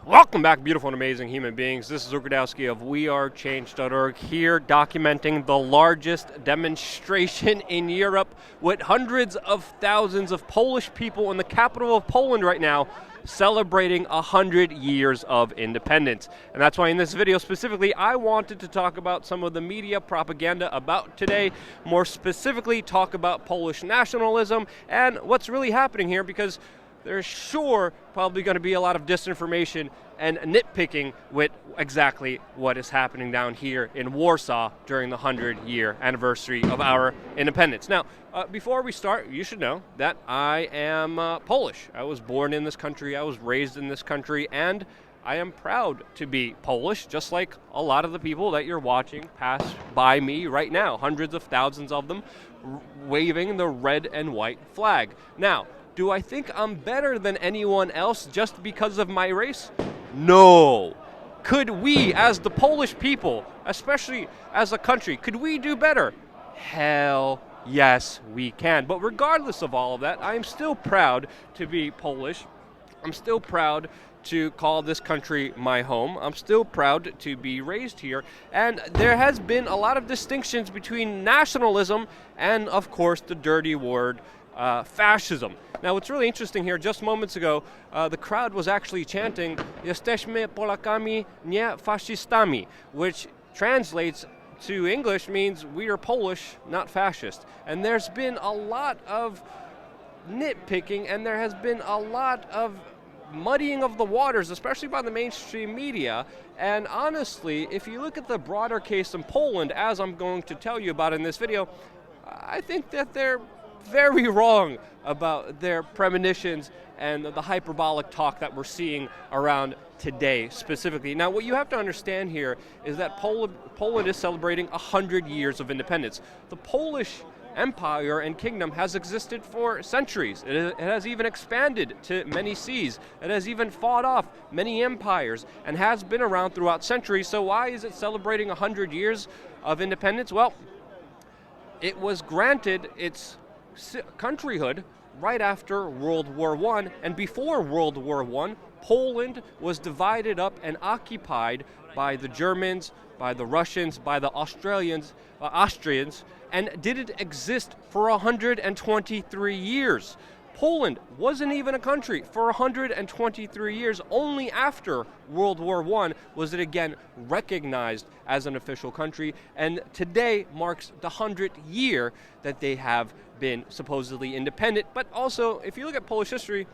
Welcome back, beautiful and amazing human beings. This is Ukradowski of WeAreChange.org here documenting the largest demonstration in Europe with hundreds of thousands of Polish people in the capital of Poland right now celebrating 100 years of independence. And that's why in this video specifically I wanted to talk about some of the media propaganda about today, more specifically talk about Polish nationalism and what's really happening here, because there's sure probably going to be a lot of disinformation and nitpicking with exactly what is happening down here in Warsaw during the 100-year anniversary of our independence. Now, before we start, you should know that I am Polish. I was born in this country, I was raised in this country, and I am proud to be Polish, just like a lot of the people that you're watching pass by me right now, hundreds of thousands of them waving the red and white flag. Now, do I think I'm better than anyone else just because of my race? No. Could we, as the Polish people, especially as a country, could we do better? Hell yes, we can. But regardless of all of that, I am still proud to be Polish. I'm still proud to call this country my home. I'm still proud to be raised here. And there has been a lot of distinctions between nationalism and, of course, the dirty word fascism. Now, what's really interesting here, just moments ago, the crowd was actually chanting, "Jesteśmy Polakami, nie faszystami," which translates to English means we are Polish, not fascist. And there's been a lot of nitpicking, and there has been a lot of muddying of the waters, especially by the mainstream media. And honestly, if you look at the broader case in Poland, as I'm going to tell you about in this video, I think that they're very wrong about their premonitions and the hyperbolic talk that we're seeing around today specifically. Now, what you have to understand here is that Poland is celebrating 100 years of independence. The Polish Empire and kingdom has existed for centuries. It has even expanded to many seas. It has even fought off many empires and has been around throughout centuries. So why is it celebrating 100 years of independence? Well, it was granted its countryhood right after World War I, and before World War I, Poland was divided up and occupied by the Germans, by the Russians, by the Austrians, and didn't exist for 123 years. Poland wasn't even a country for 123 years. Only after World War I was it again recognized as an official country, and today marks the 100th year that they have been supposedly independent. But also, if you look at Polish history,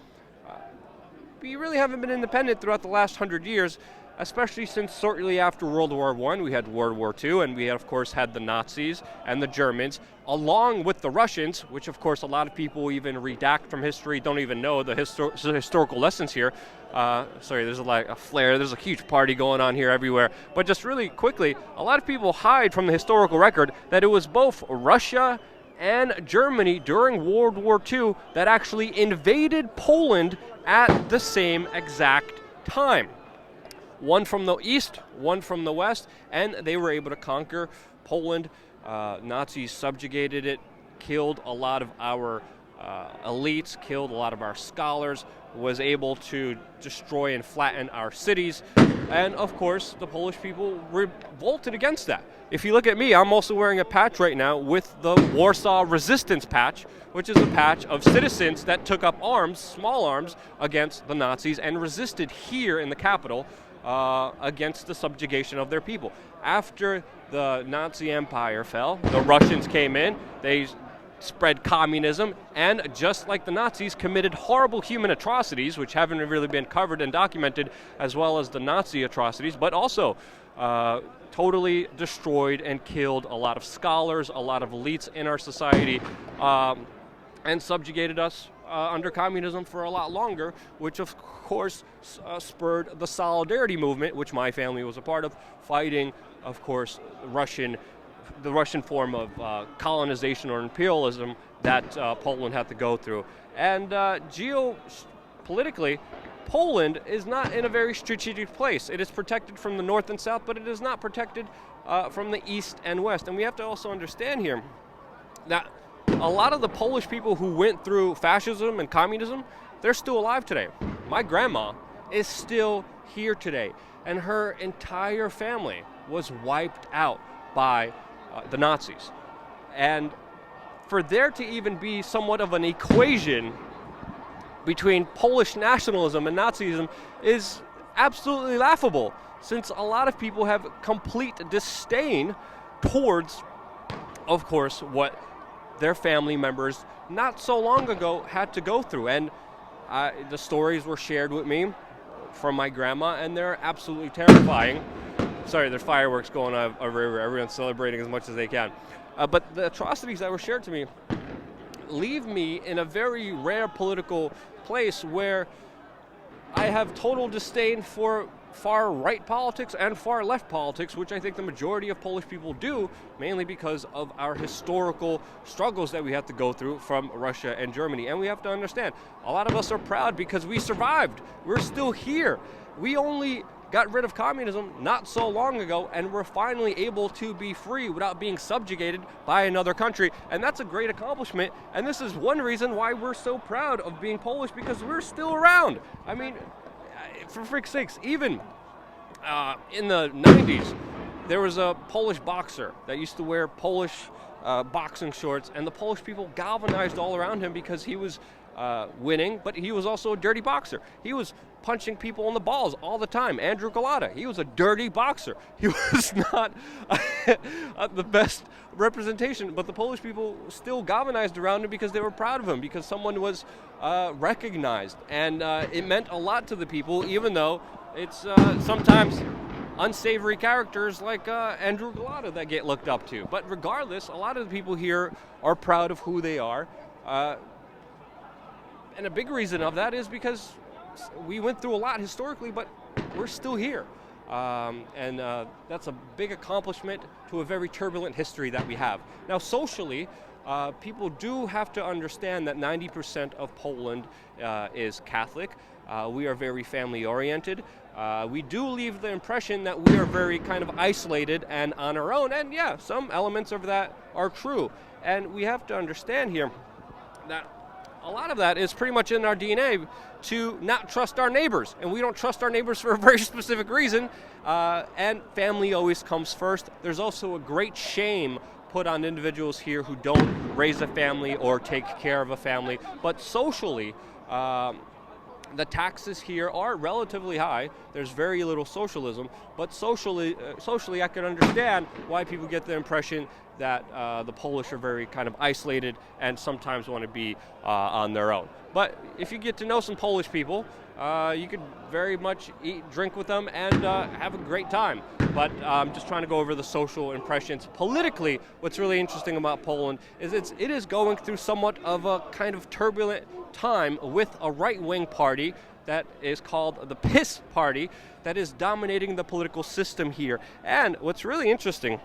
we really haven't been independent throughout the last 100 years, especially since shortly after World War I, we had World War II, and we, of course, had the Nazis and the Germans, along with the Russians, which, of course, a lot of people even redact from history, don't even know the historical lessons here. Sorry, there's a flare. There's a huge party going on here everywhere. But just really quickly, a lot of people hide from the historical record that it was both Russia and Germany during World War II that actually invaded Poland at the same exact time. One from the east, one from the west, and they were able to conquer Poland. Nazis subjugated it, killed a lot of our elites, killed a lot of our scholars, was able to destroy and flatten our cities, and of course the Polish people revolted against that. If you look at me, I'm also wearing a patch right now with the Warsaw Resistance patch, which is a patch of citizens that took up arms, small arms, against the Nazis and resisted here in the capital against the subjugation of their people. After the Nazi Empire fell, the Russians came in, they spread communism, and just like the Nazis, committed horrible human atrocities, which haven't really been covered and documented, as well as the Nazi atrocities, but also totally destroyed and killed a lot of scholars, a lot of elites in our society, and subjugated us under communism for a lot longer, which of course spurred the Solidarity movement, which my family was a part of, fighting, of course, the Russian form of colonization or imperialism that Poland had to go through. And geopolitically, Poland is not in a very strategic place. It is protected from the north and south, but it is not protected from the east and west. And we have to also understand here that a lot of the Polish people who went through fascism and communism, they're still alive today. My grandma is still here today. And her entire family was wiped out by the Nazis. And for there to even be somewhat of an equation between Polish nationalism and Nazism is absolutely laughable, since a lot of people have complete disdain towards, of course, what their family members not so long ago had to go through. And the stories were shared with me from my grandma, and they're absolutely terrifying. Sorry, there's fireworks going on everywhere. Everyone's celebrating as much as they can. But the atrocities that were shared to me leave me in a very rare political place where I have total disdain for far right politics and far left politics, which I think the majority of Polish people do, mainly because of our historical struggles that we have to go through from Russia and Germany. And we have to understand, a lot of us are proud because we survived. We're still here. We only got rid of communism not so long ago, and we're finally able to be free without being subjugated by another country. And that's a great accomplishment. And this is one reason why we're so proud of being Polish, because we're still around. I mean, for frick's sakes, even in the 90s, there was a Polish boxer that used to wear Polish boxing shorts, and the Polish people galvanized all around him because he was winning, but he was also a dirty boxer. He was punching people in the balls all the time. Andrew Galata, he was a dirty boxer. He was not the best representation, but the Polish people still galvanized around him because they were proud of him, because someone was recognized. And it meant a lot to the people, even though it's sometimes unsavory characters like Andrew Galata that get looked up to. But regardless, a lot of the people here are proud of who they are. And a big reason of that is because we went through a lot historically, but we're still here. And that's a big accomplishment to a very turbulent history that we have. Now, socially, people do have to understand that 90% of Poland is Catholic. We are very family-oriented. We do leave the impression that we are very kind of isolated and on our own. And yeah, some elements of that are true. And we have to understand here that a lot of that is pretty much in our DNA to not trust our neighbors. And we don't trust our neighbors for a very specific reason. And family always comes first. There's also a great shame put on individuals here who don't raise a family or take care of a family. But socially, the taxes here are relatively high. There's very little socialism, but socially I can understand why people get the impression that the Polish are very kind of isolated and sometimes want to be on their own. But if you get to know some Polish people, you could very much eat, drink with them, and have a great time. But I'm just trying to go over the social impressions. Politically, what's really interesting about Poland is it is going through somewhat of a kind of turbulent time with a right-wing party that is called the PiS party that is dominating the political system here. And what's really interesting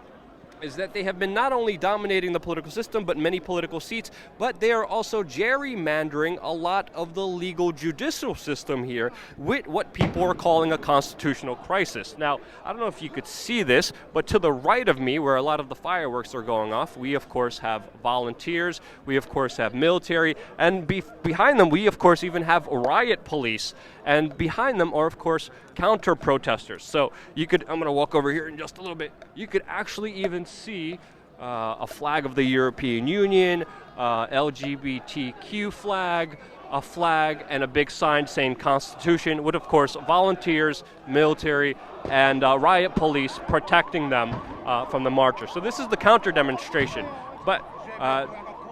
is that they have been not only dominating the political system, but many political seats, but they are also gerrymandering a lot of the legal judicial system here with what people are calling a constitutional crisis. Now, I don't know if you could see this, but to the right of me, where a lot of the fireworks are going off, we of course have volunteers, we of course have military, and behind them we of course even have riot police, and behind them are of course counter-protesters. So you could, I'm going to walk over here in just a little bit, you could actually even see a flag of the European Union, LGBTQ flag, a flag, and a big sign saying Constitution, with of course volunteers, military, and riot police protecting them from the marchers. So this is the counter demonstration. But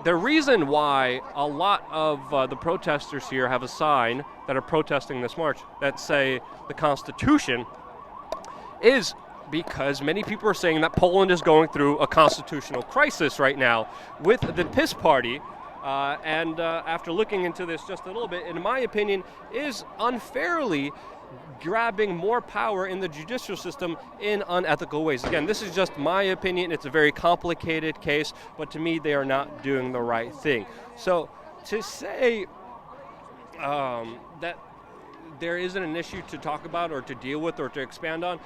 the reason why a lot of the protesters here have a sign that are protesting this march that say the Constitution is because many people are saying that Poland is going through a constitutional crisis right now with the PiS party, and after looking into this just a little bit, in my opinion, is unfairly grabbing more power in the judicial system in unethical ways. Again, this is just my opinion. It's a very complicated case, but to me, they are not doing the right thing. So to say that there isn't an issue to talk about or to deal with or to expand on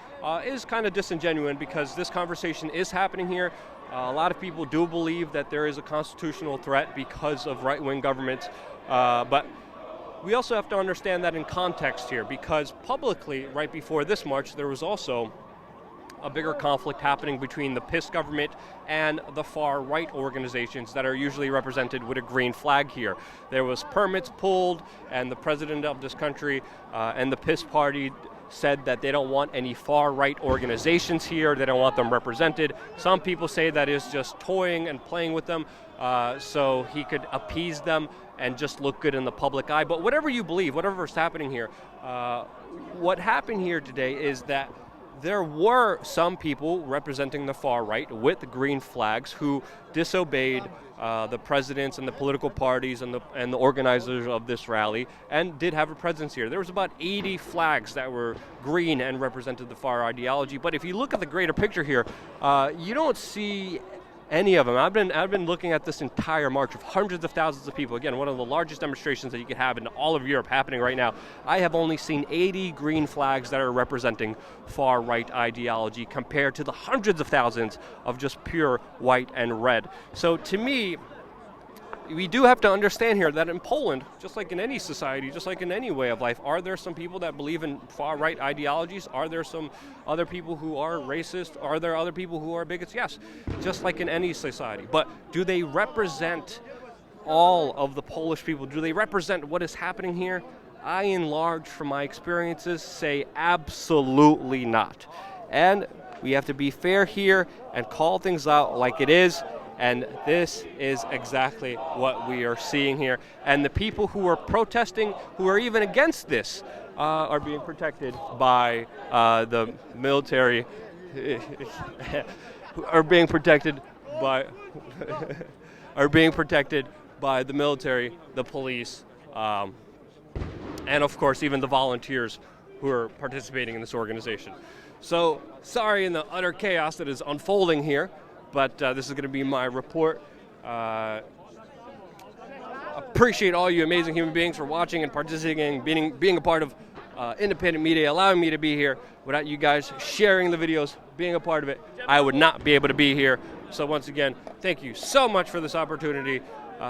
is kind of disingenuous, because this conversation is happening here. A lot of people do believe that there is a constitutional threat because of right-wing governments, but we also have to understand that in context here, because publicly, right before this march, there was also a bigger conflict happening between the PIS government and the far-right organizations that are usually represented with a green flag here. There was permits pulled, and the president of this country and the PIS party said that they don't want any far-right organizations here, they don't want them represented. Some people say that is just toying and playing with them so he could appease them and just look good in the public eye. But whatever you believe, whatever's happening here, what happened here today is that there were some people representing the far right with green flags who disobeyed the presidents and the political parties and the organizers of this rally, and did have a presence here. There was about 80 flags that were green and represented the far ideology. But if you look at the greater picture here, you don't see any of them. I've been looking at this entire march of hundreds of thousands of people. Again, one of the largest demonstrations that you could have in all of Europe happening right now. I have only seen 80 green flags that are representing far-right ideology compared to the hundreds of thousands of just pure white and red. So to me, we do have to understand here that in Poland, just like in any society, just like in any way of life, are there some people that believe in far-right ideologies? Are there some other people who are racist? Are there other people who are bigots? Yes, just like in any society. But do they represent all of the Polish people? Do they represent what is happening here? I, in large, from my experiences, say absolutely not. And we have to be fair here and call things out like it is. And this is exactly what we are seeing here. And the people who are protesting, who are even against this, are being protected by the military, are being protected by the military, the police, and of course even the volunteers who are participating in this organization. So sorry in the utter chaos that is unfolding here, but this is going to be my report. Appreciate all you amazing human beings for watching and participating, being a part of independent media, allowing me to be here. Without you guys sharing the videos, being a part of it, I would not be able to be here. So once again, thank you so much for this opportunity.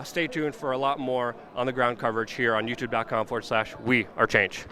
Stay tuned for a lot more on the ground coverage here on youtube.com/WeAreChange.